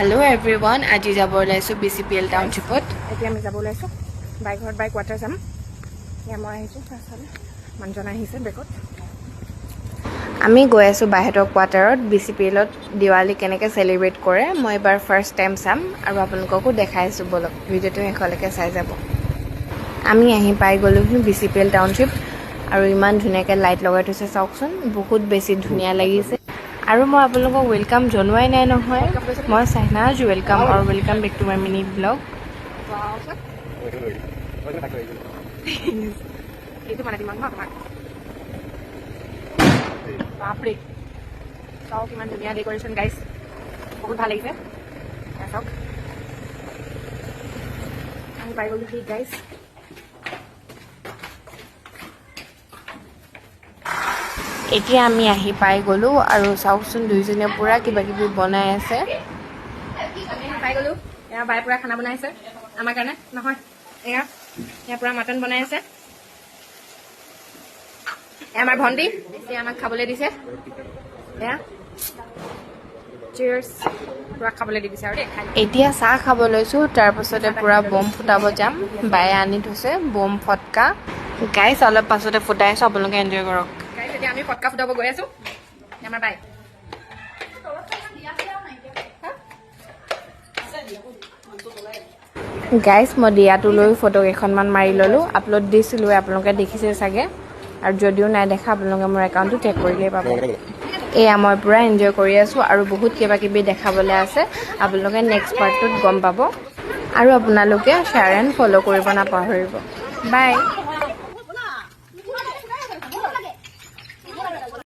Hello everyone, আজি যাব ওলাইছো BCPL টাউনশিপত। এতিয়া আমি যাব ওলাইছো বাইকত বাই কোৱাৰ্টাৰ যাম। ইয়া মই আহিছো ফাৰ্ষ্টলে মানুহজন আহিছে বেকত। আমি গৈ আছো বাইহেতৰ কোৱাৰ্টাৰত BCPLত দিৱালী কেনেকৈ সেলিব্ৰেট কৰে মই এবাৰ ফাৰ্ষ্ট টাইম চাম আৰু আপোনালোককো দেখাইছো বলক ভিডিঅ'টো শেষলৈকে চাই যাব। আমি আহি পাই গ'লোহি BCPL টাউনশিপ আৰু ইমান ধুনীয়াকৈ লাইট লগাই থৈছে চাওকচোন, বহুত বেছি ধুনীয়া লাগিছে। আৰু মই আপোনালোকক ওয়েলকাম জনোৱাই নাই নহয়, মই চাহনাজ ওয়েলকাম আৰু welcome back to my mini blog. এইটো মানে দিম ন তোমাক। বাপৰে চাওক কিমান ধুনীয়া ডেকৰেশ্যন গাইছ, বহুত ভাল লাগিছে। চাওক আমি পাই গ'লো ঠিক গাইছ। এতিয়া আমি আহি পাই গ'লো আৰু চাওকচোন দুইজনীয়ে পুৰা কিবা কিবি বনাই আছে। পাই গ'লো, এয়া বাই পুৰা খানা বনাই আছে আমাৰ কাৰণে। নহয় এয়া পুৰা মাটন বনাই আছে। এয়া আমাৰ ভণ্টি, এয়া আমাক খাবলৈ দিছে। এয়া চিয়াৰ্ছ, পুৰা খাবলৈ দি দিছে আৰু দেই। এতিয়া চাহ খাব লৈছোঁ, তাৰপাছতে পুৰা বম ফুটাব যাম। বায়ে আনি থৈছে বম ফটকা। গাইছ অলপ পাছতে ফুটাই আছোঁ, আপোনালোকে এনজয় কৰক। গাইছ এতিয়া আমি ফটকা ফুটাব গৈ আছোঁ। আমাৰ বাই গাইছ মই দিয়াটো লৈ ফটো কেইখনমান মাৰি ল'লোঁ, আপলোড দিছিলোঁ, আপোনালোকে দেখিছে চাগে। আৰু যদিও নাই দেখা আপোনালোকে মোৰ একাউণ্টটো চেক কৰিলেই পাব। এয়া মই পূৰা এনজয় কৰি আছোঁ আৰু বহুত কিবা কিবি দেখাবলৈ আছে, আপোনালোকে নেক্সট পাৰ্টটোত গম পাব। আৰু আপোনালোকে শ্বেয়াৰ এণ্ড ফ'ল' কৰিব নাপাহৰিব। বাই।